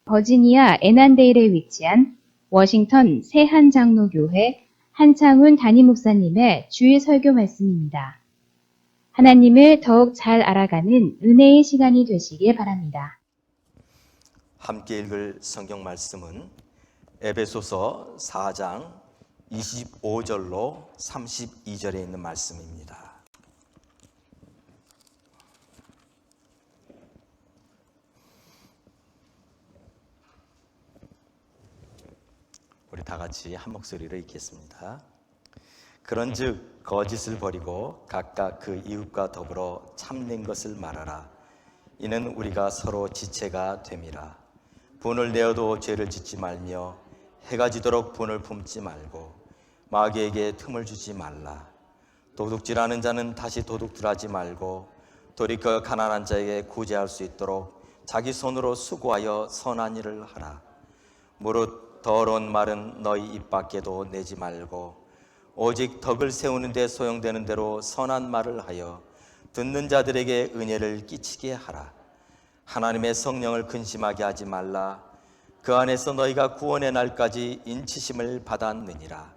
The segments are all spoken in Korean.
버지니아 애난데일에 위치한 워싱턴 새한장로교회 한창훈 담임 목사님의 주일 설교 말씀입니다. 하나님을 더욱 잘 알아가는 은혜의 시간이 되시길 바랍니다. 함께 읽을 성경 말씀은 에베소서 4장 25절로 32절에 있는 말씀입니다. 우리 다 같이 한 목소리로 읽겠습니다. 그런즉 거짓을 버리고 각각 그 이웃과 더불어 참된 것을 말하라. 이는 우리가 서로 지체가 됨이라. 분을 내어도 죄를 짓지 말며 해가 지도록 분을 품지 말고 마귀에게 틈을 주지 말라. 도둑질하는 자는 다시 도둑질하지 말고 돌이켜 가난한 자에게 구제할 수 있도록 자기 손으로 수고하여 선한 일을 하라. 무릇 더러운 말은 너희 입 밖에도 내지 말고 오직 덕을 세우는 데 소용되는 대로 선한 말을 하여 듣는 자들에게 은혜를 끼치게 하라. 하나님의 성령을 근심하게 하지 말라. 그 안에서 너희가 구원의 날까지 인치심을 받았느니라.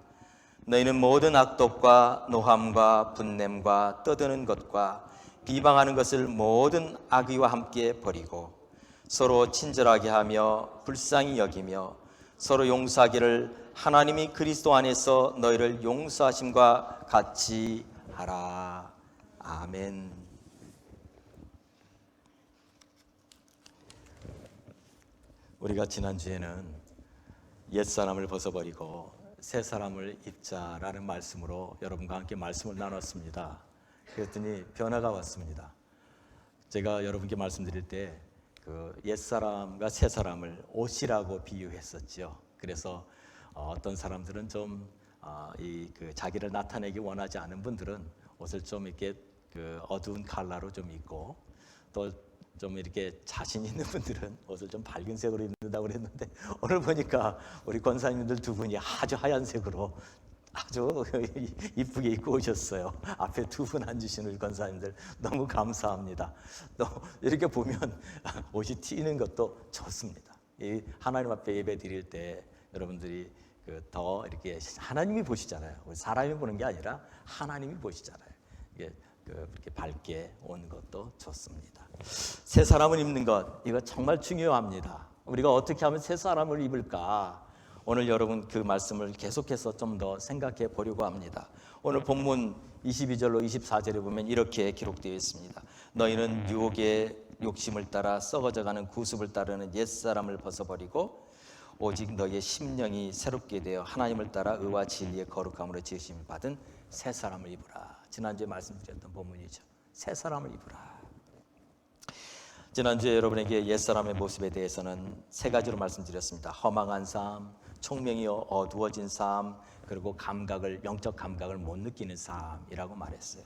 너희는 모든 악독과 노함과 분냄과 떠드는 것과 비방하는 것을 모든 악의와 함께 버리고 서로 친절하게 하며 불쌍히 여기며 서로 용서하기를 하나님이 그리스도 안에서 너희를 용서하심과 같이 하라. 아멘. 우리가 지난주에는 옛사람을 벗어버리고 새사람을 입자라는 말씀으로 여러분과 함께 말씀을 나눴습니다. 그랬더니 변화가 왔습니다. 제가 여러분께 말씀드릴 때 그 옛사람과 새사람을 옷이라고 비유했었죠. 그래서 어떤 사람들은 좀 자기를 나타내기 원하지 않은 분들은 옷을 좀 이렇게 그 어두운 컬러로 좀 입고, 또 좀 이렇게 자신 있는 분들은 옷을 좀 밝은 색으로 입는다고 그랬는데, 오늘 보니까 우리 권사님들 두 분이 아주 하얀색으로 아주 이쁘게 입고 오셨어요. 앞에 두 분 앉으신 우리 권사님들 너무 감사합니다. 또 이렇게 보면 옷이 튀는 것도 좋습니다. 이 하나님 앞에 예배 드릴 때 여러분들이 더 이렇게 하나님이 보시잖아요. 우리 사람이 보는 게 아니라 하나님이 보시잖아요. 이렇게 밝게 온 것도 좋습니다. 새 사람을 입는 것, 이거 정말 중요합니다. 우리가 어떻게 하면 새 사람을 입을까? 오늘 여러분 그 말씀을 계속해서 좀 더 생각해 보려고 합니다. 오늘 본문 22절로 24절에 보면 이렇게 기록되어 있습니다. 너희는 유혹의 욕심을 따라 썩어져가는 구습을 따르는 옛사람을 벗어버리고 오직 너희의 심령이 새롭게 되어 하나님을 따라 의와 진리의 거룩함으로 지으심을 받은 새 사람을 입으라. 지난주에 말씀드렸던 본문이죠. 새 사람을 입으라. 지난주에 여러분에게 옛사람의 모습에 대해서는 세 가지로 말씀드렸습니다. 허망한 삶, 총명이 어두워진 삶, 그리고 영적 감각을 못 느끼는 삶이라고 말했어요.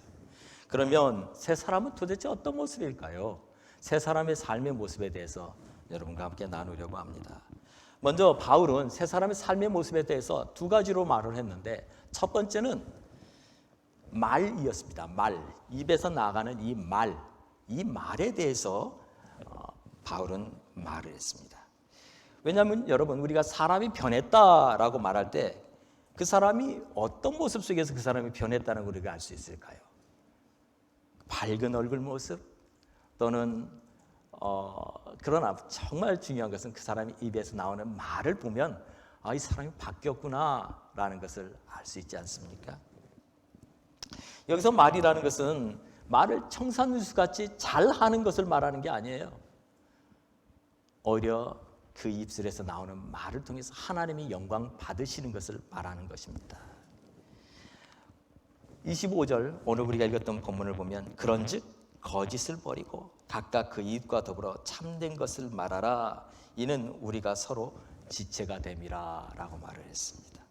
그러면 새 사람은 도대체 어떤 모습일까요? 새 사람의 삶의 모습에 대해서 여러분과 함께 나누려고 합니다. 먼저 바울은 새 사람의 삶의 모습에 대해서 두 가지로 말을 했는데, 첫 번째는 말이었습니다. 말, 입에서 나가는 이 말에 대해서 바울은 말을 했습니다. 왜냐하면 여러분, 우리가 사람이 변했다라고 말할 때 그 사람이 어떤 모습 속에서 그 사람이 변했다는 걸 우리가 알 수 있을까요? 밝은 얼굴 모습, 또는 그러나 정말 중요한 것은 그 사람이 입에서 나오는 말을 보면 이 사람이 바뀌었구나 라는 것을 알 수 있지 않습니까? 여기서 말이라는 것은 말을 청산유수같이 잘하는 것을 말하는 게 아니에요. 오히려 그 입술에서 나오는 말을 통해서 하나님이 영광 받으시는 것을 말하는 것입니다. 25절 오늘 우리가 읽었던 본문을 보면 그런즉 거짓을 버리고 각각 그 이웃과 더불어 참된 것을 말하라. 이는 우리가 서로 지체가 됨이라 라고 말을 했습니다.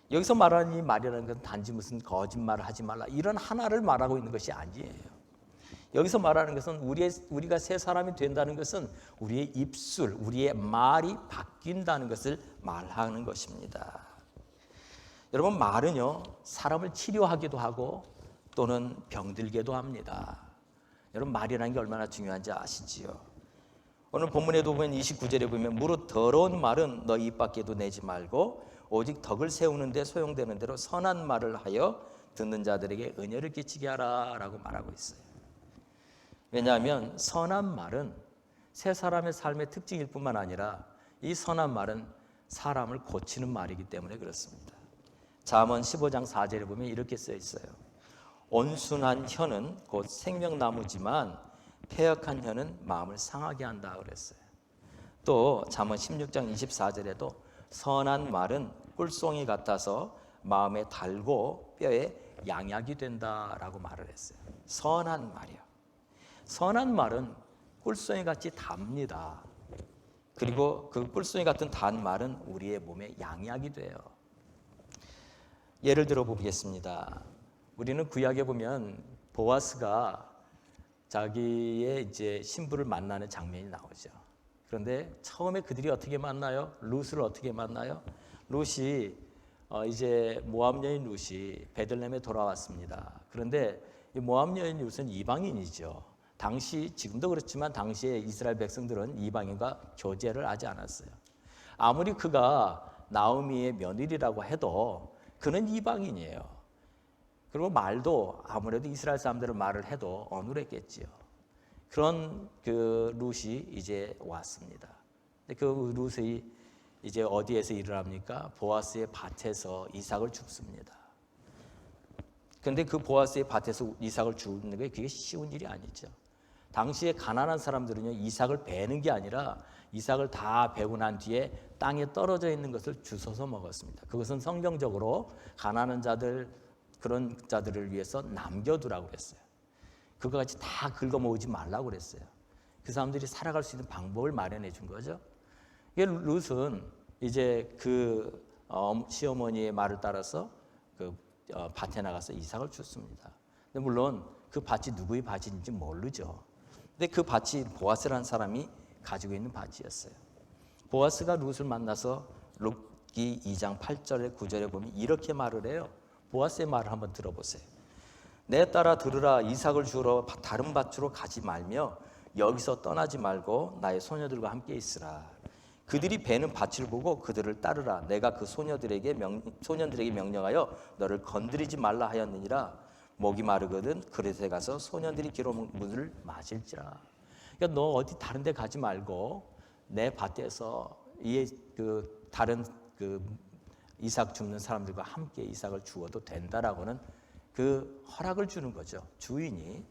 여기서 말하는 이 말이라는 건 단지 무슨 거짓말을 하지 말라 이런 하나를 말하고 있는 것이 아니에요. 여기서 말하는 것은 우리가 새 사람이 된다는 것은 우리의 입술, 우리의 말이 바뀐다는 것을 말하는 것입니다. 여러분, 말은요, 사람을 치료하기도 하고 또는 병들게도 합니다. 여러분, 말이라는 게 얼마나 중요한지 아시지요? 오늘 본문에도 보면 29절에 보면 무릇 더러운 말은 너 입 밖에도 내지 말고 오직 덕을 세우는 데 소용되는 대로 선한 말을 하여 듣는 자들에게 은혜를 끼치게 하라 라고 말하고 있어요. 왜냐하면 선한 말은 세 사람의 삶의 특징일 뿐만 아니라 이 선한 말은 사람을 고치는 말이기 때문에 그렇습니다. 잠언 15장 4절에 보면 이렇게 써 있어요. 온순한 혀는 곧 생명나무지만 패역한 혀는 마음을 상하게 한다 그랬어요. 또 잠언 16장 24절에도 선한 말은 꿀송이 같아서 마음에 달고 뼈에 양약이 된다라고 말을 했어요. 선한 말이요. 선한 말은 꿀송이 같이 답니다. 그리고 그 꿀송이 같은 단 말은 우리의 몸에 양약이 돼요. 예를 들어 보겠습니다. 우리는 구약에 보면 보아스가 자기의 이제 신부를 만나는 장면이 나오죠. 그런데 처음에 그들이 어떻게 만나요? 룻을 어떻게 만나요? 룻이 이제 모압 여인 룻이 베들레헴에 돌아왔습니다. 그런데 이 모압 여인 룻은 이방인이죠. 당시 지금도 그렇지만 당시에 이스라엘 백성들은 이방인과 교제를 하지 않았어요. 아무리 그가 나오미의 며느리라고 해도 그는 이방인이에요. 그리고 말도 아무래도 이스라엘 사람들은 말을 해도 어눌했겠지요. 그런 그 룻이 이제 왔습니다. 그 룻이 이제 어디에서 일을 합니까? 보아스의 밭에서 이삭을 줍습니다. 그런데 그 보아스의 밭에서 이삭을 주는 게 그게 쉬운 일이 아니죠. 당시에 가난한 사람들은요, 이삭을 베는 게 아니라 이삭을 다 베고 난 뒤에 땅에 떨어져 있는 것을 주워서 먹었습니다. 그것은 성경적으로 가난한 자들, 그런 자들을 위해서 남겨두라고 그랬어요. 그거 같이 다 긁어 모으지 말라고 그랬어요. 그 사람들이 살아갈 수 있는 방법을 마련해 준 거죠. 이게 룻은 이제 그 시어머니의 말을 따라서 그 밭에 나가서 이삭을 줍습니다. 근데 물론 그 밭이 누구의 밭인지 모르죠. 근데 그 밭이 보아스라는 사람이 가지고 있는 밭이었어요. 보아스가 룻을 만나서 룻기 2장 8절에 9절에 보면 이렇게 말을 해요. 보아스의 말을 한번 들어보세요. 내 딸아 들으라. 이삭을 주러 다른 밭으로 가지 말며 여기서 떠나지 말고 나의 소녀들과 함께 있으라. 그들이 베는 밭을 보고 그들을 따르라. 내가 그 소년들에게 명령하여 너를 건드리지 말라 하였느니라. 목이 마르거든 그릇에 가서 소년들이 기름 물을 마실지라. 그러니까 너 어디 다른 데 가지 말고 내 밭에서 그 다른 그 이삭 줍는 사람들과 함께 이삭을 주어도 된다라고는 그 허락을 주는 거죠, 주인이.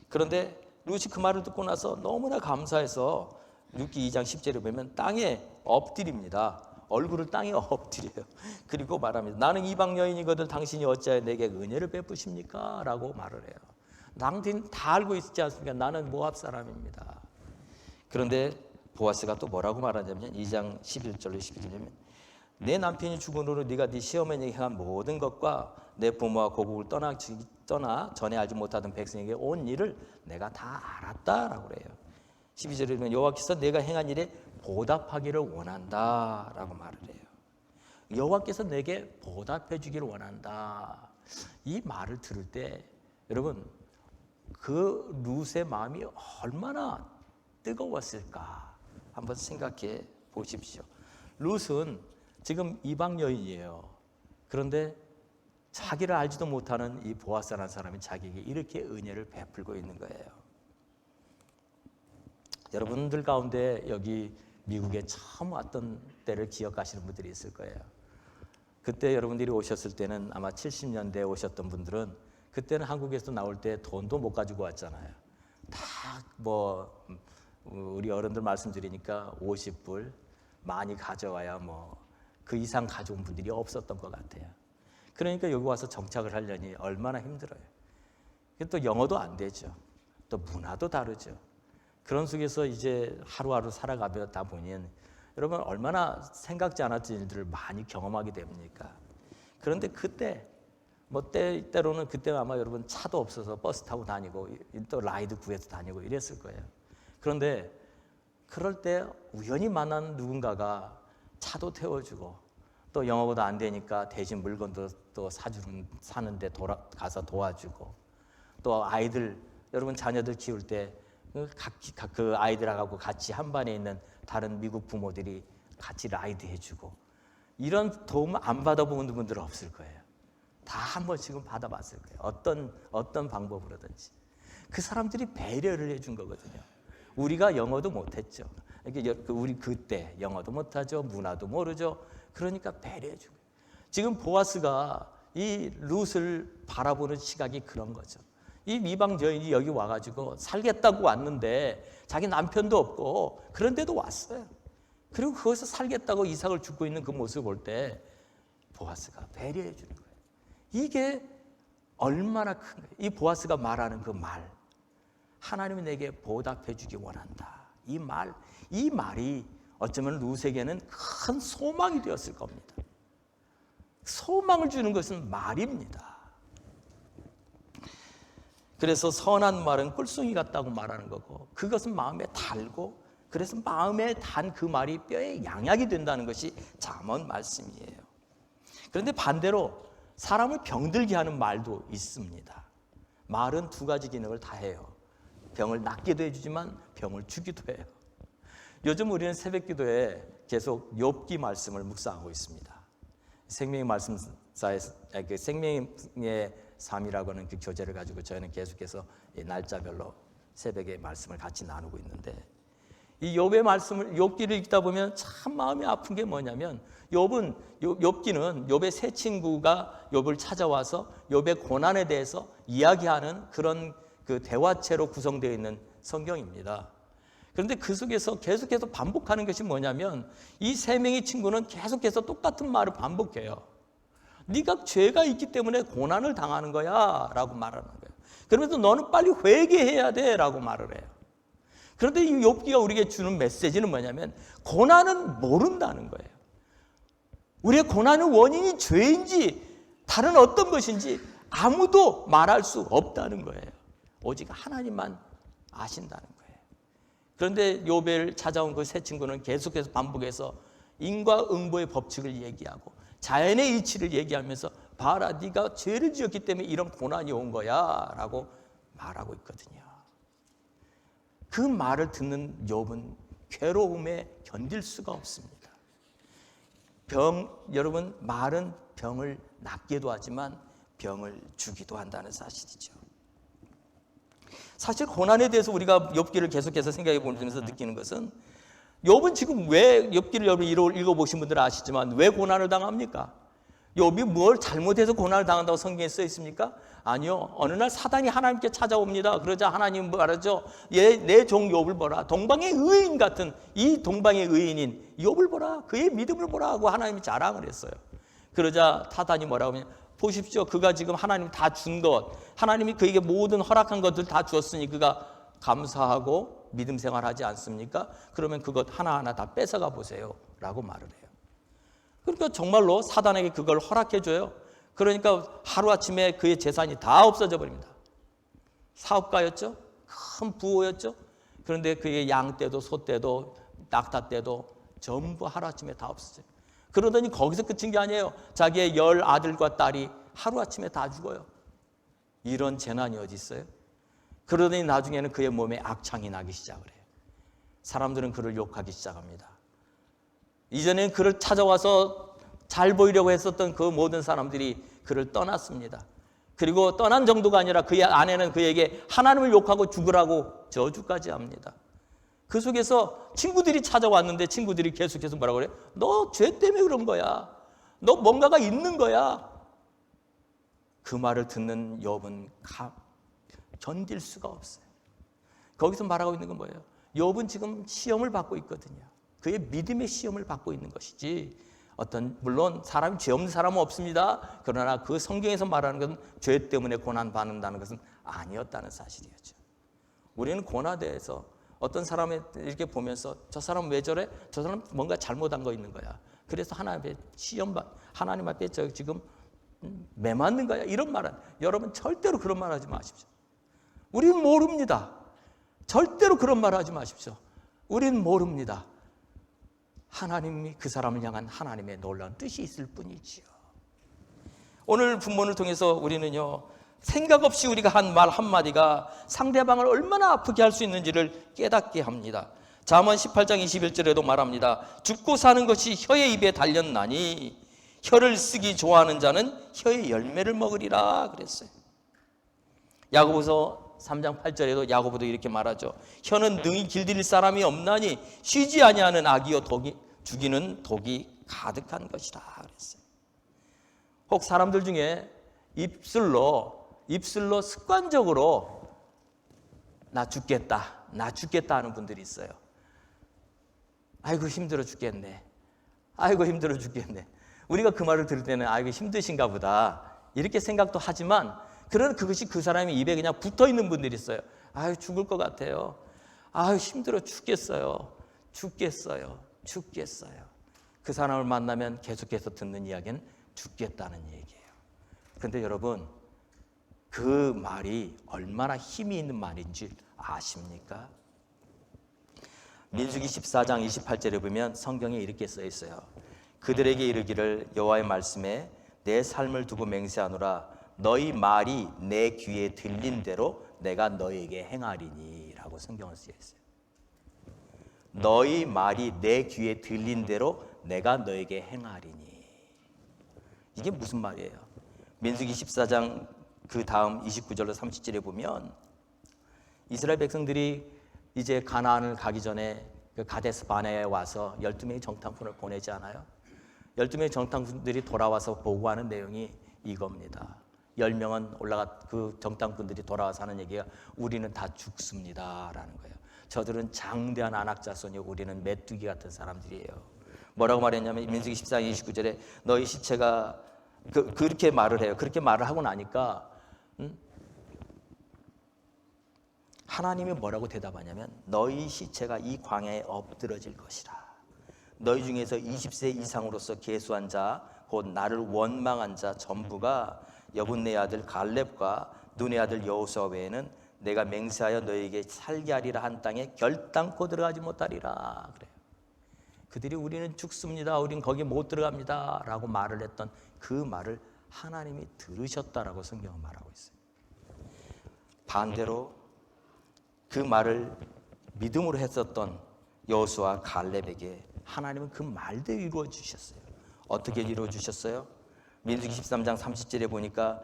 그런데 룻이 그 말을 듣고 나서 너무나 감사해서 룻기 2장 10절에 보면 땅에 엎드립니다. 얼굴을 땅에 엎드려요. 그리고 말합니다. 나는 이방 여인이거든 당신이 어찌하여 내게 은혜를 베푸십니까? 라고 말을 해요. 당신 다 알고 있지 않습니까? 나는 모압 사람입니다. 그런데 보아스가 또 뭐라고 말하냐면 2장 11절로 12절에 내 남편이 죽은 후로 네가 네 시어머니에게 행한 모든 것과 내 부모와 고국을 떠나 전에 알지 못하던 백성에게 온 일을 내가 다 알았다라고 그래요. 12절에 보면 여호와께서 내가 행한 일에 보답하기를 원한다라고 말을 해요. 여호와께서 내게 보답해 주기를 원한다. 이 말을 들을 때 여러분 그 룻의 마음이 얼마나 뜨거웠을까 한번 생각해 보십시오. 룻은 지금 이방 여인이에요. 그런데 자기를 알지도 못하는 이 보아스라는 사람이 자기에게 이렇게 은혜를 베풀고 있는 거예요. 여러분들 가운데 여기 미국에 처음 왔던 때를 기억하시는 분들이 있을 거예요. 그때 여러분들이 오셨을 때는 아마 70년대에 오셨던 분들은 그때는 한국에서 나올 때 돈도 못 가지고 왔잖아요. 다 뭐 우리 어른들 말씀드리니까 50불 많이 가져와야 뭐 그 이상 가져온 분들이 없었던 것 같아요. 그러니까 여기 와서 정착을 하려니 얼마나 힘들어요. 또 영어도 안 되죠. 또 문화도 다르죠. 그런 속에서 이제 하루하루 살아가다 보니 여러분 얼마나 생각지 않았던 일들을 많이 경험하게 됩니까? 그런데 그때 뭐 때로는 그때 아마 여러분 차도 없어서 버스 타고 다니고 또 라이드 구해서 다니고 이랬을 거예요. 그런데 그럴 때 우연히 만난 누군가가 차도 태워주고 또 영어보다 안 되니까 대신 물건도 또 사는데 가서 도와주고 또 아이들 여러분 자녀들 키울 때 그 아이들하고 같이 한반에 있는 다른 미국 부모들이 같이 라이드 해주고, 이런 도움 안 받아본 분들은 없을 거예요. 다 한 번씩은 받아봤을 거예요. 어떤 방법으로든지. 그 사람들이 배려를 해준 거거든요. 우리가 영어도 못했죠. 우리 그때 영어도 못하죠. 문화도 모르죠. 그러니까 배려해 준 거예요. 지금 보아스가 이 룻을 바라보는 시각이 그런 거죠. 이 이방 여인이 여기 와가지고 살겠다고 왔는데 자기 남편도 없고 그런데도 왔어요. 그리고 거기서 살겠다고 이삭을 죽고 있는 그 모습을 볼 때 보아스가 배려해 주는 거예요. 이게 얼마나 큰 거예요. 이 보아스가 말하는 그 말, 하나님이 내게 보답해 주기 원한다. 이 말이 어쩌면 룻에게는 큰 소망이 되었을 겁니다. 소망을 주는 것은 말입니다. 그래서 선한 말은 꿀송이 같다고 말하는 거고, 그것은 마음에 달고, 그래서 마음에 단 그 말이 뼈에 양약이 된다는 것이 잠언 말씀이에요. 그런데 반대로 사람을 병들게 하는 말도 있습니다. 말은 두 가지 기능을 다 해요. 병을 낫게도 해주지만 병을 주기도 해요. 요즘 우리는 새벽기도에 계속 욥기 말씀을 묵상하고 있습니다. 생명의 말씀사의 생명의 삶이라고 하는 그 교재를 가지고 저희는 계속해서 날짜별로 새벽에 말씀을 같이 나누고 있는데, 이 욥의 말씀을, 욥기를 읽다 보면 참 마음이 아픈 게 뭐냐면, 욥기는 욥의 세 친구가 욥을 찾아와서 욥의 고난에 대해서 이야기하는 그런 그 대화체로 구성되어 있는 성경입니다. 그런데 그 속에서 계속해서 반복하는 것이 뭐냐면, 이 세 명의 친구는 계속해서 똑같은 말을 반복해요. 네가 죄가 있기 때문에 고난을 당하는 거야 라고 말하는 거예요. 그러면서 너는 빨리 회개해야 돼 라고 말을 해요. 그런데 이 욥기가 우리에게 주는 메시지는 뭐냐면, 고난은 모른다는 거예요. 우리의 고난의 원인이 죄인지 다른 어떤 것인지 아무도 말할 수 없다는 거예요. 오직 하나님만 아신다는 거예요. 그런데 욥을 찾아온 그 세 친구는 계속해서 반복해서 인과응보의 법칙을 얘기하고 자연의 이치를 얘기하면서, 봐라, 네가 죄를 지었기 때문에 이런 고난이 온 거야 라고 말하고 있거든요. 그 말을 듣는 욥은 괴로움에 견딜 수가 없습니다. 여러분, 말은 병을 낫게도 하지만 병을 주기도 한다는 사실이죠. 사실 고난에 대해서 우리가 욥기를 계속해서 생각해 보면서 느끼는 것은, 욥은 지금 왜, 욥기를 여러분 읽어보신 분들은 아시지만 왜 고난을 당합니까? 욥이 뭘 잘못해서 고난을 당한다고 성경에 써 있습니까? 아니요. 어느 날 사단이 하나님께 찾아옵니다. 그러자 하나님 말하죠. 내 종 욥을 보라. 동방의 의인 같은 이 동방의 의인인 욥을 보라. 그의 믿음을 보라 하고 하나님이 자랑을 했어요. 그러자 사단이 뭐라고 하면, 보십시오. 그가 지금 하나님 다 준 것, 하나님이 그에게 모든 허락한 것들 다 주었으니 그가 감사하고 믿음 생활하지 않습니까? 그러면 그것 하나하나 다 뺏어가 보세요 라고 말을 해요. 그러니까 정말로 사단에게 그걸 허락해 줘요. 그러니까 하루아침에 그의 재산이 다 없어져 버립니다. 사업가였죠. 큰 부호였죠. 그런데 그의 양떼도 소떼도 낙타떼도 전부 하루아침에 다 없어져요. 그러더니 거기서 끝인 게 아니에요. 자기의 10 아들과 딸이 하루아침에 다 죽어요. 이런 재난이 어디 있어요? 그러더니 나중에는 그의 몸에 악창이 나기 시작을 해요. 사람들은 그를 욕하기 시작합니다. 이전엔 그를 찾아와서 잘 보이려고 했었던 그 모든 사람들이 그를 떠났습니다. 그리고 떠난 정도가 아니라 그의 아내는 그에게 하나님을 욕하고 죽으라고 저주까지 합니다. 그 속에서 친구들이 찾아왔는데 친구들이 계속해서 뭐라고 그래요? 너 죄 때문에 그런 거야. 너 뭔가가 있는 거야. 그 말을 듣는 욥은 견딜 수가 없어요. 거기서 말하고 있는 건 뭐예요? 욥은 지금 시험을 받고 있거든요. 그의 믿음의 시험을 받고 있는 것이지, 물론 사람이 죄 없는 사람은 없습니다. 그러나 그 성경에서 말하는 것은 죄 때문에 고난 받는다는 것은 아니었다는 사실이었죠. 우리는 고난에서 어떤 사람을 이렇게 보면서 저 사람 왜 저래? 저 사람 뭔가 잘못한 거 있는 거야. 그래서 하나님 앞에 저 지금 매 맞는 거야. 이런 말은, 여러분 절대로 그런 말 하지 마십시오. 우리는 모릅니다. 절대로 그런 말 하지 마십시오. 우리는 모릅니다. 하나님이 그 사람을 향한 하나님의 놀라운 뜻이 있을 뿐이지요. 오늘 본문을 통해서 우리는요, 생각 없이 우리가 한 말 한마디가 상대방을 얼마나 아프게 할 수 있는지를 깨닫게 합니다. 잠언 18장 21절에도 말합니다. 죽고 사는 것이 혀의 입에 달렸나니 혀를 쓰기 좋아하는 자는 혀의 열매를 먹으리라 그랬어요. 야고보서 3장 8절에도 야고보도 이렇게 말하죠. 혀는 능히 길들일 사람이 없나니 쉬지 아니하는 악이요 죽이는 독이 가득한 것이라 그랬어요. 혹 사람들 중에 입술로 습관적으로 나 죽겠다 하는 분들이 있어요. 아이고 힘들어 죽겠네. 아이고 힘들어 죽겠네. 우리가 그 말을 들을 때는 아이고 힘드신가 보다 이렇게 생각도 하지만 그러나 그것이 그 사람의 입에 그냥 붙어 있는 분들이 있어요. 아유 죽을 것 같아요. 아유 힘들어 죽겠어요. 그 사람을 만나면 계속해서 듣는 이야기는 죽겠다는 얘기예요. 그런데 여러분 그 말이 얼마나 힘이 있는 말인지 아십니까? 민수기 14장 28절에 보면 성경에 이렇게 써 있어요. 그들에게 이르기를 여호와의 말씀에 내 삶을 두고 맹세하노라 너희 말이 내 귀에 들린 대로 내가 너에게 행하리니 라고 성경을 쓰여 있어요. 너희 말이 내 귀에 들린 대로 내가 너에게 행하리니. 이게 무슨 말이에요? 민수기 14장 그 다음 29절로 30절에 보면 이스라엘 백성들이 이제 가나안을 가기 전에 그 가데스 바네에 와서 12명의 정탐꾼을 보내지 않아요? 12명의 정탐꾼들이 돌아와서 보고하는 내용이 이겁니다. 10명은 그 정탐꾼들이 돌아와서 하는 얘기가 우리는 다 죽습니다 라는 거예요. 저들은 장대한 안악자손이요 우리는 메뚜기 같은 사람들이에요. 뭐라고 말했냐면 민수기 14장 29절에 너희 시체가 그렇게 말을 해요. 그렇게 말을 하고 나니까 하나님이 뭐라고 대답하냐면 너희 시체가 이 광야에 엎드러질 것이라. 너희 중에서 20세 이상으로서 계수한 자 곧 나를 원망한 자 전부가 여분네 아들 갈렙과 눈의 아들 여호수아 외에는 내가 맹세하여 너희에게 살게 하리라 한 땅에 결단코 들어가지 못하리라 그래요. 그들이 우리는 죽습니다. 우린 거기 못 들어갑니다 라고 말을 했던 그 말을 하나님이 들으셨다라고 성경은 말하고 있어요. 반대로 그 말을 믿음으로 했었던 여호수아 갈렙에게 하나님은 그 말대로 이루어 주셨어요. 어떻게 이루어 주셨어요? 민수기 13장 30절에 보니까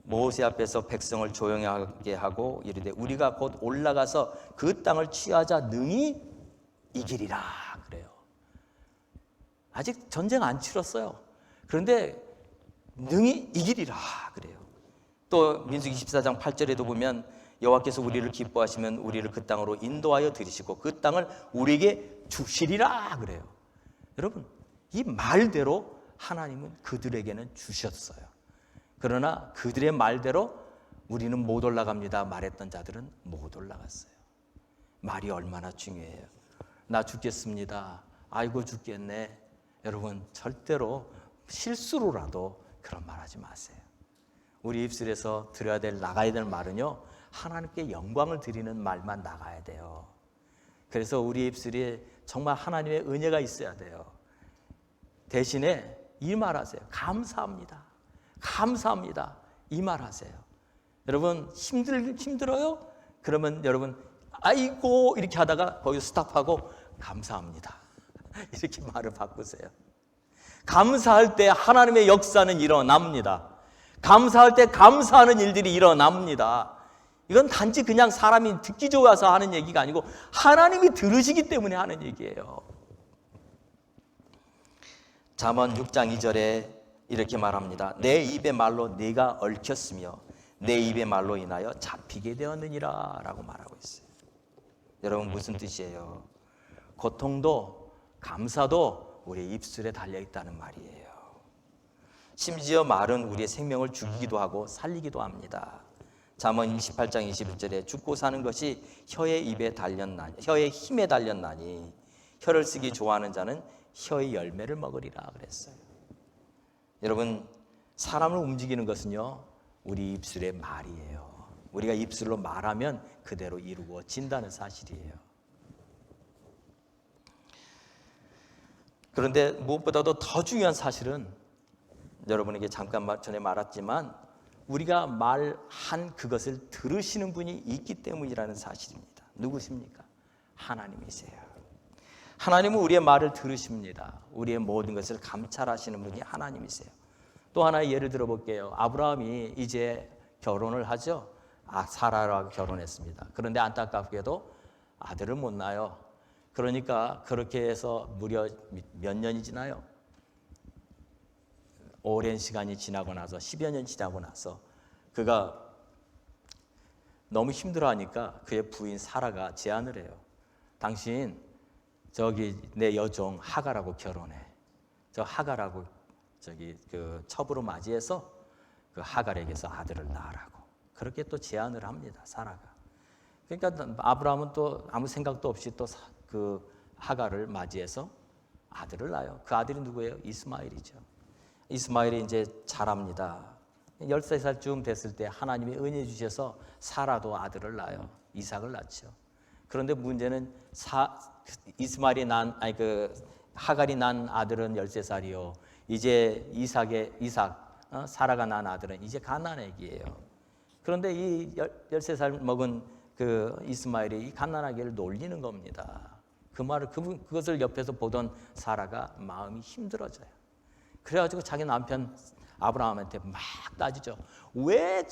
모세 앞에서 백성을 조용하게 하고 이르되 우리가 곧 올라가서 그 땅을 취하자 능히 이기리라 그래요. 아직 전쟁 안 치렀어요. 그런데 능히 이기리라 그래요. 또 민수기 14장 8절에도 보면 여호와께서 우리를 기뻐하시면 우리를 그 땅으로 인도하여 들이시고 그 땅을 우리에게 주시리라 그래요. 여러분 이 말대로 하나님은 그들에게는 주셨어요. 그러나 그들의 말대로 우리는 못 올라갑니다 말했던 자들은 못 올라갔어요. 말이 얼마나 중요해요. 나 죽겠습니다. 아이고 죽겠네. 여러분 절대로 실수로라도 그런 말 하지 마세요. 우리 입술에서 나가야 될 말은요 하나님께 영광을 드리는 말만 나가야 돼요. 그래서 우리 입술에 정말 하나님의 은혜가 있어야 돼요. 대신에 이 말 하세요. 감사합니다. 이 말 하세요. 여러분 힘들어요? 그러면 여러분 아이고 이렇게 하다가 거기서 스탑하고 감사합니다. 이렇게 말을 바꾸세요. 감사할 때 하나님의 역사는 일어납니다. 감사할 때 감사하는 일들이 일어납니다. 이건 단지 그냥 사람이 듣기 좋아서 하는 얘기가 아니고 하나님이 들으시기 때문에 하는 얘기예요. 잠언 6장 2절에 이렇게 말합니다. 내 입의 말로 네가 얽혔으며 내 입의 말로 인하여 잡히게 되었느니라 라고 말하고 있어요. 여러분 무슨 뜻이에요? 고통도 감사도 우리 입술에 달려있다는 말이에요. 심지어 말은 우리의 생명을 죽이기도 하고 살리기도 합니다. 잠언 28장 21절에 죽고 사는 것이 혀의 힘에 달렸나니 혀를 쓰기 좋아하는 자는 혀의 열매를 먹으리라 그랬어요. 여러분 사람을 움직이는 것은요 우리 입술의 말이에요. 우리가 입술로 말하면 그대로 이루어진다는 사실이에요. 그런데 무엇보다도 더 중요한 사실은 여러분에게 잠깐 전에 말했지만 우리가 말한 그것을 들으시는 분이 있기 때문이라는 사실입니다. 누구십니까? 하나님이세요. 하나님은 우리의 말을 들으십니다. 우리의 모든 것을 감찰하시는 분이 하나님이세요. 또 하나의 예를 들어볼게요. 아브라함이 이제 결혼을 하죠. 사라라고 결혼했습니다. 그런데 안타깝게도 아들을 못 낳아요. 그러니까 그렇게 해서 무려 몇 년이 지나요? 오랜 시간이 지나고 나서 10여 년 지나고 나서 그가 너무 힘들어하니까 그의 부인 사라가 제안을 해요. 당신 저기 내 여종 하갈하고 결혼해. 저 하갈하고 그 첩으로 맞이해서 그 하갈에게서 아들을 낳으라고. 그렇게 또 제안을 합니다. 사라가. 그러니까 아브라함은 또 아무 생각도 없이 또 그 하갈을 맞이해서 아들을 낳아요. 그 아들이 누구예요? 이스마엘이죠. 이스마엘이 이제 자랍니다. 13살쯤 됐을 때 하나님이 은혜 주셔서 사라도 아들을 낳아요. 이삭을 낳죠. 그런데 문제는 하갈이 난 아들은 13살이요. 이제 사라가 낳은 아들은 이제 갓난아기예요. 그런데 이 13살 먹은 그 이스마엘이 이 갓난아기를 놀리는 겁니다. 그것을 옆에서 보던 사라가 마음이 힘들어져요. 그래가지고 자기 남편 아브라함한테 막 따지죠. 왜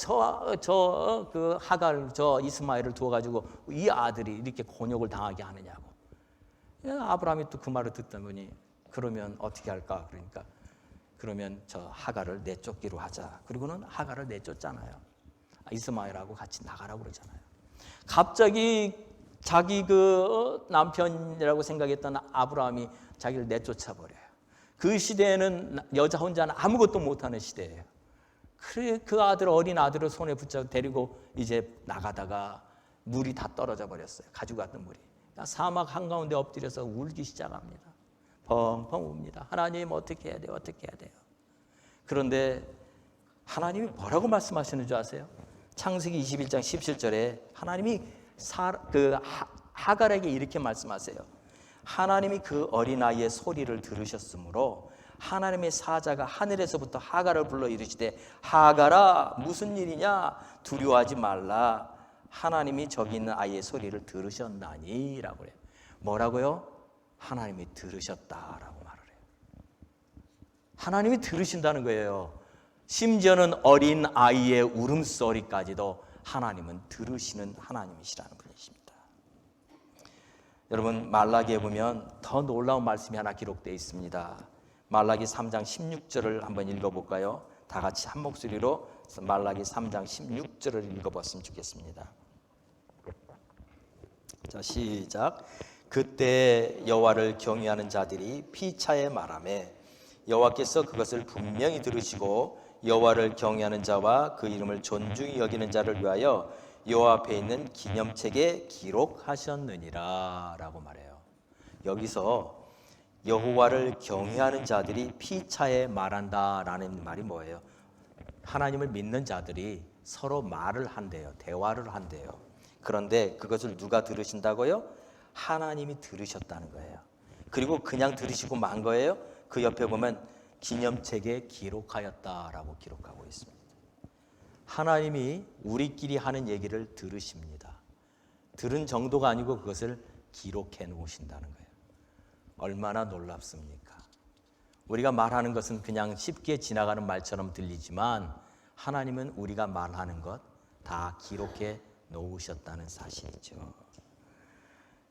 그 하갈 이스마엘을 두어가지고 이 아들이 이렇게 곤욕을 당하게 하느냐고. 아브라함이 또 그 말을 듣던 분이 그러면 어떻게 할까? 그러니까 그러면 저 하갈을 내쫓기로 하자. 그리고는 하갈을 내쫓잖아요. 이스마엘하고 같이 나가라고 그러잖아요. 갑자기 자기 그 남편이라고 생각했던 아브라함이 자기를 내쫓아 버려요. 그 시대에는 여자 혼자는 아무것도 못하는 시대예요. 그래 그 어린 아들을 손에 붙잡고 데리고 이제 나가다가 물이 다 떨어져 버렸어요. 가지고 갔던 물이. 사막 한가운데 엎드려서 울기 시작합니다. 펑펑 웁니다. 하나님 어떻게 해야 돼요? 어떻게 해야 돼요? 그런데 하나님이 뭐라고 말씀하시는 줄 아세요? 창세기 21장 17절에 하나님이 하갈에게 이렇게 말씀하세요. 하나님이 그 어린아이의 소리를 들으셨으므로 하나님의 사자가 하늘에서부터 하갈을 불러 이르시되 하갈아 무슨 일이냐 두려워하지 말라 하나님이 저기 있는 아이의 소리를 들으셨나니 라고 해요. 뭐라고요? 하나님이 들으셨다라고 말을 해요. 하나님이 들으신다는 거예요. 심지어는 어린 아이의 울음소리까지도 하나님은 들으시는 하나님이시라는 분이십니다. 여러분 말라기에 보면 더 놀라운 말씀이 하나 기록되어 있습니다. 말라기 3장 16절을 한번 읽어볼까요? 다 같이 한 목소리로 말라기 3장 16절을 읽어봤으면 좋겠습니다. 자 시작. 그때 여호와를 경외하는 자들이 피차에 말하매 여호와께서 그것을 분명히 들으시고 여호와를 경외하는 자와 그 이름을 존중히 여기는 자를 위하여 여호와 앞에 있는 기념책에 기록하셨느니라 라고 말해요. 여기서 여호와를 경외하는 자들이 피차에 말한다라는 말이 뭐예요? 하나님을 믿는 자들이 서로 말을 한대요. 대화를 한대요. 그런데 그것을 누가 들으신다고요? 하나님이 들으셨다는 거예요. 그리고 그냥 들으시고 만 거예요? 그 옆에 보면 기념책에 기록하였다라고 기록하고 있습니다. 하나님이 우리끼리 하는 얘기를 들으십니다. 들은 정도가 아니고 그것을 기록해 놓으신다는 거예요. 얼마나 놀랍습니까? 우리가 말하는 것은 그냥 쉽게 지나가는 말처럼 들리지만 하나님은 우리가 말하는 것 다 기록해 놓으셨다는 사실이죠.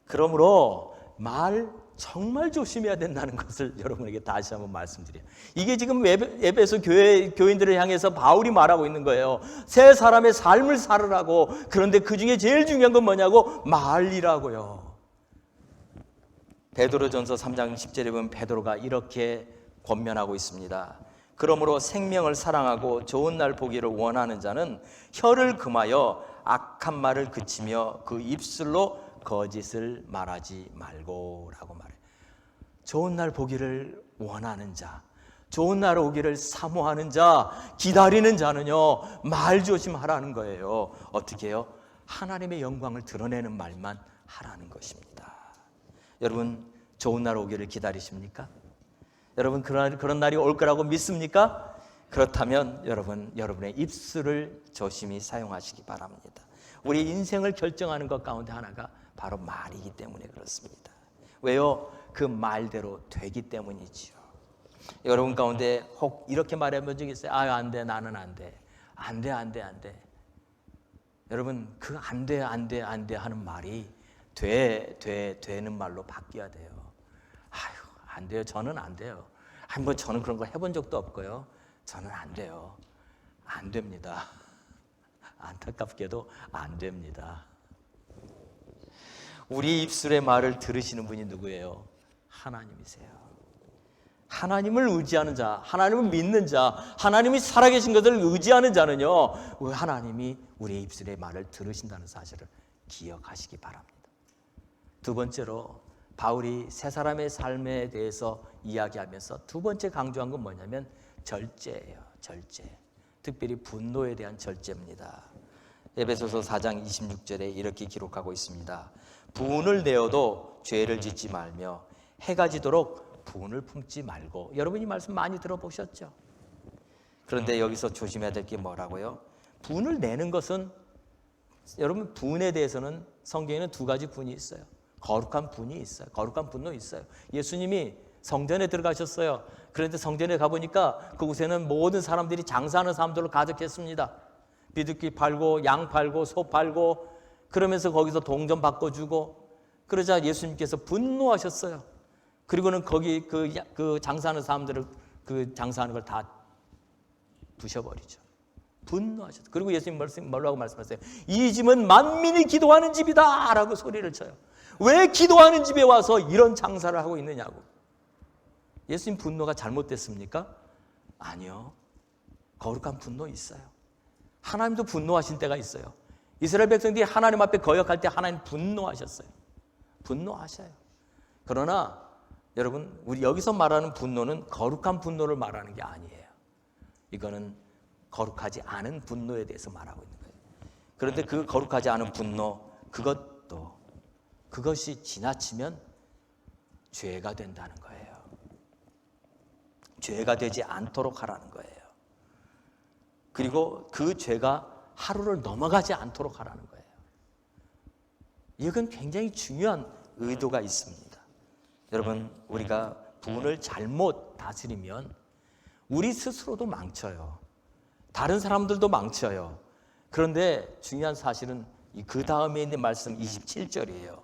그러므로 말 정말 조심해야 된다는 것을 여러분에게 다시 한번 말씀드려요. 이게 지금 에베소 교인들을 향해서 바울이 말하고 있는 거예요. 새 사람의 삶을 살으라고. 그런데 그 중에 제일 중요한 건 뭐냐고? 말이라고요. 베드로전서 3장 10절에 보면 베드로가 이렇게 권면하고 있습니다. 그러므로 생명을 사랑하고 좋은 날 보기를 원하는 자는 혀를 금하여 악한 말을 그치며 그 입술로 거짓을 말하지 말고 라고 말해요. 좋은 날 보기를 원하는 자, 좋은 날 오기를 사모하는 자, 기다리는 자는요 말 조심하라는 거예요. 어떻게 해요? 하나님의 영광을 드러내는 말만 하라는 것입니다. 여러분 좋은 날 오기를 기다리십니까? 여러분 그런 날이 올 거라고 믿습니까? 그렇다면 여러분, 여러분의 입술을 조심히 사용하시기 바랍니다. 우리 인생을 결정하는 것 가운데 하나가 바로 말이기 때문에 그렇습니다. 왜요? 그 말대로 되기 때문이지요. 여러분 가운데 혹 이렇게 말해본 적 있어요? 아, 안 돼, 나는 안 돼. 안 돼, 안 돼, 안 돼. 여러분, 그 안 돼, 안 돼, 안 돼 하는 말이 되는 말로 바뀌어야 돼요. 아유, 안 돼요. 저는 안 돼요. 아니, 뭐 저는 그런 걸 해본 적도 없고요. 저는 안 돼요. 안 됩니다. 안타깝게도 안 됩니다. 우리 입술의 말을 들으시는 분이 누구예요? 하나님이세요. 하나님을 의지하는 자, 하나님을 믿는 자, 하나님이 살아계신 것을 의지하는 자는요, 하나님이 우리의 입술의 말을 들으신다는 사실을 기억하시기 바랍니다. 두 번째로 바울이 세 사람의 삶에 대해서 이야기하면서 두 번째 강조한 건 뭐냐면 절제예요. 절제. 특별히 분노에 대한 절제입니다. 에베소서 4장 26절에 이렇게 기록하고 있습니다. 분을 내어도 죄를 짓지 말며 해가 지도록 분을 품지 말고. 여러분 이 말씀 많이 들어보셨죠? 그런데 여기서 조심해야 될 게 뭐라고요? 분을 내는 것은, 여러분 분에 대해서는 성경에는 두 가지 분이 있어요. 거룩한 분이 있어요. 거룩한 분도 있어요. 예수님이 성전에 들어가셨어요. 그런데 성전에 가보니까 그곳에는 모든 사람들이 장사하는 사람들로 가득했습니다. 비둘기 팔고 양 팔고 소 팔고 그러면서 거기서 동전 바꿔주고, 그러자 예수님께서 분노하셨어요. 그리고는 거기 그 장사하는 사람들을 그 장사하는 걸 다 부셔버리죠. 분노하셨어요. 그리고 예수님 뭐라고 말씀하세요? 이 집은 만민이 기도하는 집이다 라고 소리를 쳐요. 왜 기도하는 집에 와서 이런 장사를 하고 있느냐고. 예수님 분노가 잘못됐습니까? 아니요. 거룩한 분노 있어요. 하나님도 분노하신 때가 있어요. 이스라엘 백성들이 하나님 앞에 거역할 때 하나님 분노하셨어요. 분노하셔요. 그러나 여러분, 우리 여기서 말하는 분노는 거룩한 분노를 말하는 게 아니에요. 이거는 거룩하지 않은 분노에 대해서 말하고 있는 거예요. 그런데 그 거룩하지 않은 분노, 그것이 지나치면 죄가 된다는 거예요. 죄가 되지 않도록 하라는 거예요. 그리고 그 죄가 하루를 넘어가지 않도록 하라는 거예요. 이건 굉장히 중요한 의도가 있습니다. 여러분, 우리가 분을 잘못 다스리면 우리 스스로도 망쳐요. 다른 사람들도 망쳐요. 그런데 중요한 사실은 그 다음에 있는 말씀 27절이에요.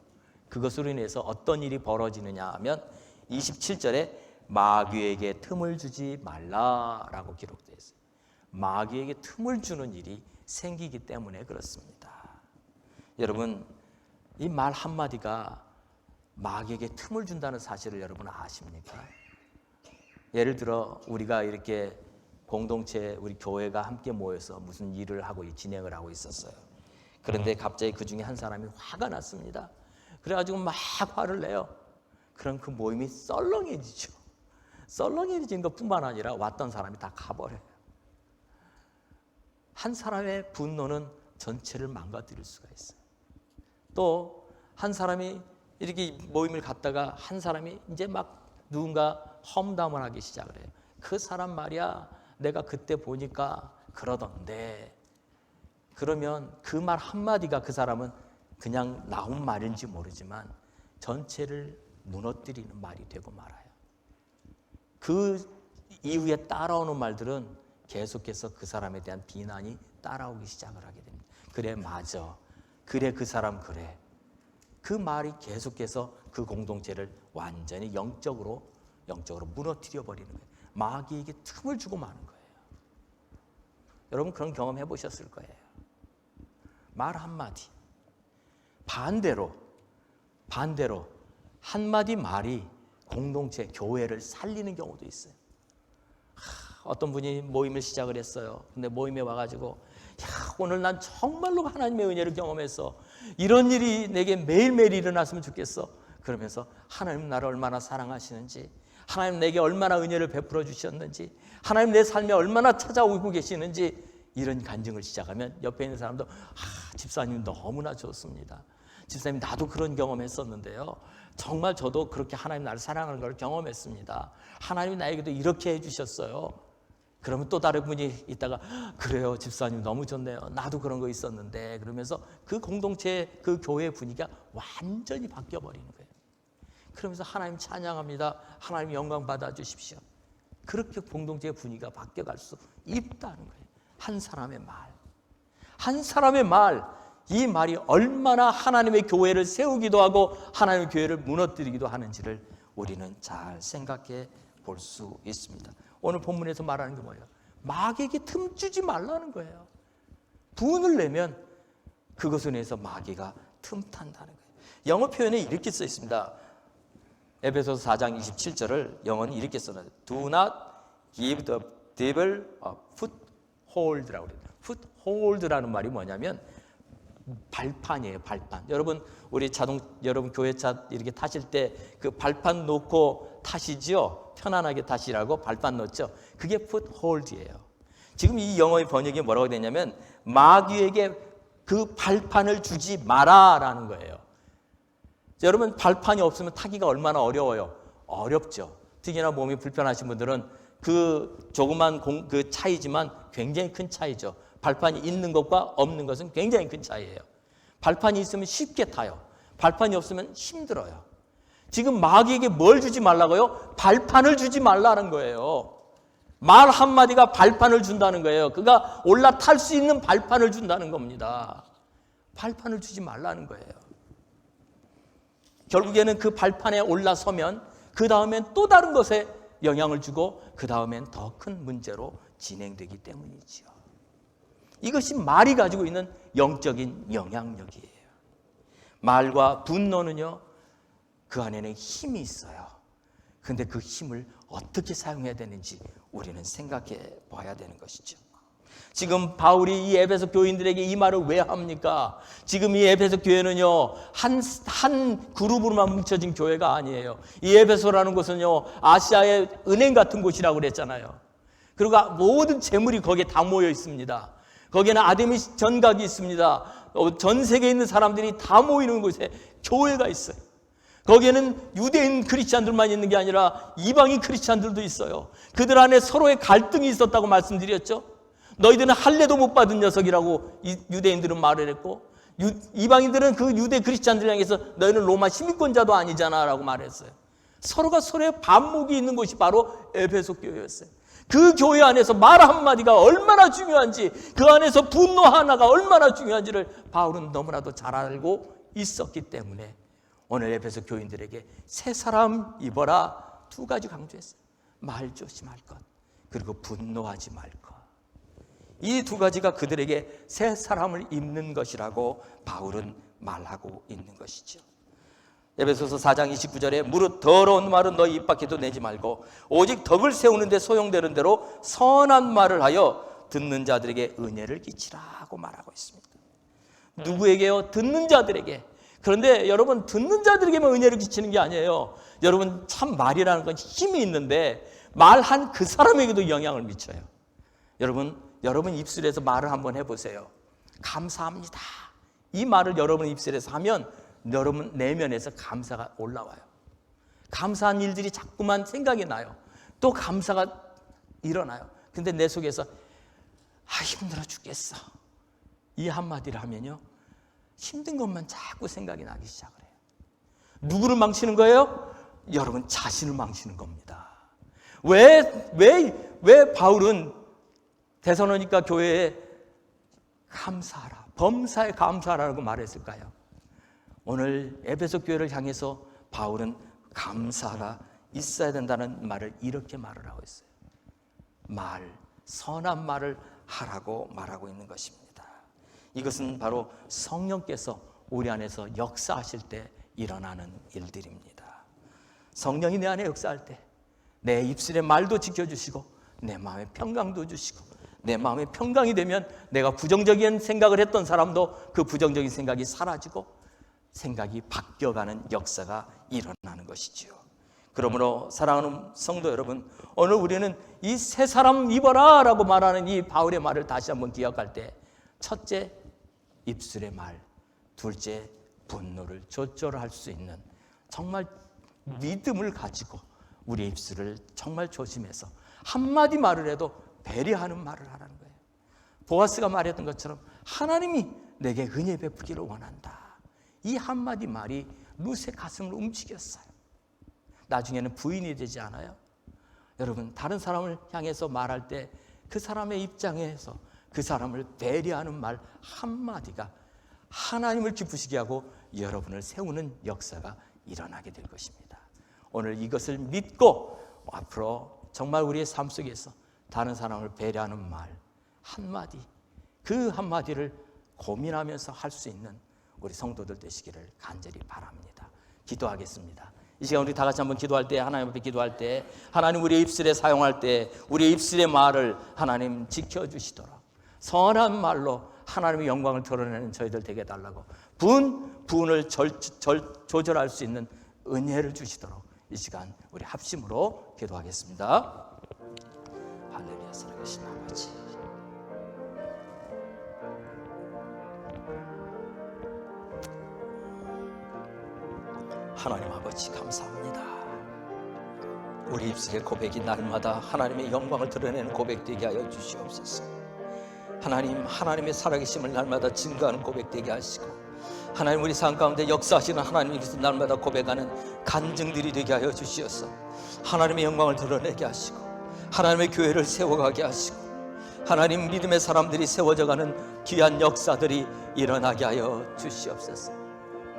그것으로 인해서 어떤 일이 벌어지느냐 하면 27절에 마귀에게 틈을 주지 말라라고 기록되어 있어요. 마귀에게 틈을 주는 일이 생기기 때문에 그렇습니다. 여러분, 이 말 한마디가 마귀에게 틈을 준다는 사실을 여러분 아십니까? 예를 들어 우리가 이렇게 공동체, 우리 교회가 함께 모여서 무슨 일을 하고 진행을 하고 있었어요. 그런데 갑자기 그 중에 한 사람이 화가 났습니다. 그래가지고 막 화를 내요. 그럼 그 모임이 썰렁해지죠. 썰렁해지는 것뿐만 아니라 왔던 사람이 다 가버려요. 한 사람의 분노는 전체를 망가뜨릴 수가 있어요. 또 한 사람이 이렇게 모임을 갔다가 한 사람이 이제 막 누군가 험담을 하기 시작을 해요. 그 사람 말이야, 내가 그때 보니까 그러던데. 그러면 그 말 한마디가 그 사람은 그냥 나온 말인지 모르지만 전체를 무너뜨리는 말이 되고 말아요. 그 이후에 따라오는 말들은 계속해서 그 사람에 대한 비난이 따라오기 시작을 하게 됩니다. 그래, 맞아. 그래, 그 사람 그래. 그 말이 계속해서 그 공동체를 완전히 영적으로 무너뜨려 버리는 거예요. 마귀에게 틈을 주고 마는 거예요. 여러분 그런 경험 해보셨을 거예요. 말 한마디. 반대로 한마디 말이 공동체, 교회를 살리는 경우도 있어요. 어떤 분이 모임을 시작을 했어요. 근데 모임에 와가지고 오늘 난 정말로 하나님의 은혜를 경험했어. 이런 일이 내게 매일매일 일어났으면 좋겠어. 그러면서 하나님 나를 얼마나 사랑하시는지, 하나님 내게 얼마나 은혜를 베풀어 주셨는지, 하나님 내 삶에 얼마나 찾아오고 계시는지, 이런 간증을 시작하면 옆에 있는 사람도 집사님 너무나 좋습니다. 집사님 나도 그런 경험했었는데요. 정말 저도 그렇게 하나님 나를 사랑하는 걸 경험했습니다. 하나님이 나에게도 이렇게 해주셨어요. 그러면 또 다른 분이 있다가 그래요 집사님 너무 좋네요. 나도 그런 거 있었는데 그러면서 그 공동체 그 교회 분위기가 완전히 바뀌어버리는 거예요. 그러면서 하나님 찬양합니다. 하나님 영광 받아주십시오. 그렇게 공동체의 분위기가 바뀌어갈 수 있다는 거예요. 한 사람의 말. 한 사람의 말. 이 말이 얼마나 하나님의 교회를 세우기도 하고 하나님의 교회를 무너뜨리기도 하는지를 우리는 잘 생각해 볼 수 있습니다. 오늘 본문에서 말하는 게 뭐예요? 마귀에게 틈 주지 말라는 거예요. 분을 내면 그것을 인해서 마귀가 틈탄다는 거예요. 영어 표현에 이렇게 써 있습니다. 에베소서 4장 27절을 영어는 이렇게 써놔요. Do not give the devil a foothold라고 그래요. foothold라는 말이 뭐냐면 발판이에요. 발판. 여러분 우리 여러분 교회차 이렇게 타실 때 그 발판 놓고 타시죠. 편안하게 타시라고 발판 놓죠. 그게 foothold예요. 지금 이 영어의 번역이 뭐라고 되냐면 마귀에게 그 발판을 주지 마라라는 거예요. 여러분 발판이 없으면 타기가 얼마나 어려워요. 어렵죠. 특히나 몸이 불편하신 분들은 그 조그만 그 차이지만 굉장히 큰 차이죠. 발판이 있는 것과 없는 것은 굉장히 큰 차이예요. 발판이 있으면 쉽게 타요. 발판이 없으면 힘들어요. 지금 마귀에게 뭘 주지 말라고요? 발판을 주지 말라는 거예요. 말 한마디가 발판을 준다는 거예요. 그가 올라탈 수 있는 발판을 준다는 겁니다. 발판을 주지 말라는 거예요. 결국에는 그 발판에 올라서면 그 다음엔 또 다른 것에 영향을 주고 그 다음엔 더 큰 문제로 진행되기 때문이지요. 이것이 말이 가지고 있는 영적인 영향력이에요. 말과 분노는요, 그 안에는 힘이 있어요. 그런데 그 힘을 어떻게 사용해야 되는지 우리는 생각해 봐야 되는 것이죠. 지금 바울이 이 에베소 교인들에게 이 말을 왜 합니까? 지금 이 에베소 교회는요, 한 그룹으로만 뭉쳐진 교회가 아니에요. 이 에베소라는 곳은요, 아시아의 은행 같은 곳이라고 그랬잖아요. 그리고 모든 재물이 거기에 다 모여 있습니다. 거기에는 아데미스 전각이 있습니다. 전 세계에 있는 사람들이 다 모이는 곳에 교회가 있어요. 거기에는 유대인 크리스찬들만 있는 게 아니라 이방인 크리스찬들도 있어요. 그들 안에 서로의 갈등이 있었다고 말씀드렸죠. 너희들은 할례도 못 받은 녀석이라고 유대인들은 말을 했고, 이방인들은 그 유대 크리스찬들 향해서 너희는 로마 시민권자도 아니잖아 라고 말했어요. 서로가 서로의 반목이 있는 곳이 바로 에베소 교회였어요. 그 교회 안에서 말 한마디가 얼마나 중요한지, 그 안에서 분노 하나가 얼마나 중요한지를 바울은 너무나도 잘 알고 있었기 때문에 오늘 에베소 교인들에게 새 사람 입어라 두 가지 강조했어요. 말 조심할 것, 그리고 분노하지 말 것. 이 두 가지가 그들에게 새 사람을 입는 것이라고 바울은 말하고 있는 것이죠. 에베소서 4장 29절에 무릇 더러운 말은 너희 입 밖에도 내지 말고 오직 덕을 세우는 데 소용되는 대로 선한 말을 하여 듣는 자들에게 은혜를 끼치라고 말하고 있습니다. 누구에게요? 듣는 자들에게. 그런데 여러분, 듣는 자들에게만 은혜를 끼치는 게 아니에요. 여러분, 참 말이라는 건 힘이 있는데 말한 그 사람에게도 영향을 미쳐요. 여러분 입술에서 말을 한번 해보세요. 감사합니다. 이 말을 여러분 입술에서 하면 여러분 내면에서 감사가 올라와요. 감사한 일들이 자꾸만 생각이 나요. 또 감사가 일어나요. 근데 내 속에서 힘들어 죽겠어, 이 한마디를 하면요, 힘든 것만 자꾸 생각이 나기 시작을 해요. 누구를 망치는 거예요? 여러분 자신을 망치는 겁니다. 왜 바울은 데살로니가 교회에 감사하라, 범사에 감사하라고 말했을까요? 오늘 에베소 교회를 향해서 바울은 감사가 있어야 된다는 말을 이렇게 말을 하고 있어요. 선한 말을 하라고 말하고 있는 것입니다. 이것은 바로 성령께서 우리 안에서 역사하실 때 일어나는 일들입니다. 성령이 내 안에 역사할 때 내 입술의 말도 지켜주시고 내 마음의 평강도 주시고, 내 마음의 평강이 되면 내가 부정적인 생각을 했던 사람도 그 부정적인 생각이 사라지고 생각이 바뀌어가는 역사가 일어나는 것이지요. 그러므로 사랑하는 성도 여러분, 오늘 우리는 이 새 사람 입어라 라고 말하는 이 바울의 말을 다시 한번 기억할 때, 첫째, 입술의 말, 둘째, 분노를 조절할 수 있는 정말 믿음을 가지고 우리 입술을 정말 조심해서 한마디 말을 해도 배려하는 말을 하라는 거예요. 보아스가 말했던 것처럼 하나님이 내게 은혜 베푸기를 원한다. 이 한마디 말이 룻의 가슴을 움직였어요. 나중에는 부인이 되지 않아요? 여러분, 다른 사람을 향해서 말할 때 그 사람의 입장에서 그 사람을 배려하는 말 한마디가 하나님을 기쁘시게 하고 여러분을 세우는 역사가 일어나게 될 것입니다. 오늘 이것을 믿고 앞으로 정말 우리의 삶 속에서 다른 사람을 배려하는 말 한마디, 그 한마디를 고민하면서 할 수 있는 우리 성도들 되시기를 간절히 바랍니다. 기도하겠습니다. 이 시간 우리 다 같이 한번 기도할 때, 하나님 앞에 기도할 때, 하나님 우리의 입술에 사용할 때 우리의 입술의 말을 하나님 지켜주시도록 선한 말로 하나님의 영광을 드러내는 저희들 되게 해달라고 분을 조절할 수 있는 은혜를 주시도록 이 시간 우리 합심으로 기도하겠습니다. 할렐루야. 살아계신 아버지, 하나님 아버지 감사합니다. 우리 입술의 고백이 날마다 하나님의 영광을 드러내는 고백되게 하여 주시옵소서. 하나님, 하나님의 살아계심을 날마다 증거하는 고백되게 하시고, 하나님 우리 삶 가운데 역사하시는 하나님께서 날마다 고백하는 간증들이 되게 하여 주시옵소서. 하나님의 영광을 드러내게 하시고, 하나님의 교회를 세워가게 하시고, 하나님 믿음의 사람들이 세워져가는 귀한 역사들이 일어나게 하여 주시옵소서.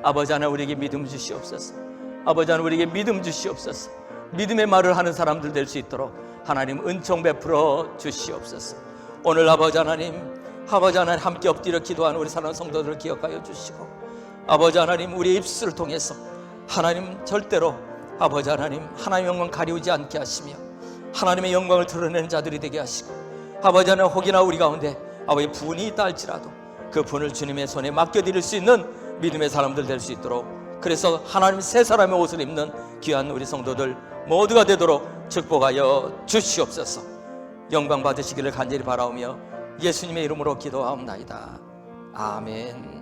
아버지 하나님 우리에게 믿음 주시옵소서. 아버지 하나님 우리에게 믿음 주시옵소서. 믿음의 말을 하는 사람들 될 수 있도록 하나님 은총 베풀어 주시옵소서. 오늘 아버지 하나님 함께 엎드려 기도하는 우리 사랑하는 성도들을 기억하여 주시고, 아버지 하나님 우리의 입술을 통해서 하나님 절대로 아버지 하나님 하나님의 영광 가리우지 않게 하시며 하나님의 영광을 드러내는 자들이 되게 하시고, 아버지 하나님 혹이나 우리 가운데 아버지 분이 있다 할지라도 그 분을 주님의 손에 맡겨드릴 수 있는 믿음의 사람들 될 수 있도록, 그래서 하나님 새 사람의 옷을 입는 귀한 우리 성도들 모두가 되도록 축복하여 주시옵소서. 영광 받으시기를 간절히 바라오며 예수님의 이름으로 기도하옵나이다. 아멘.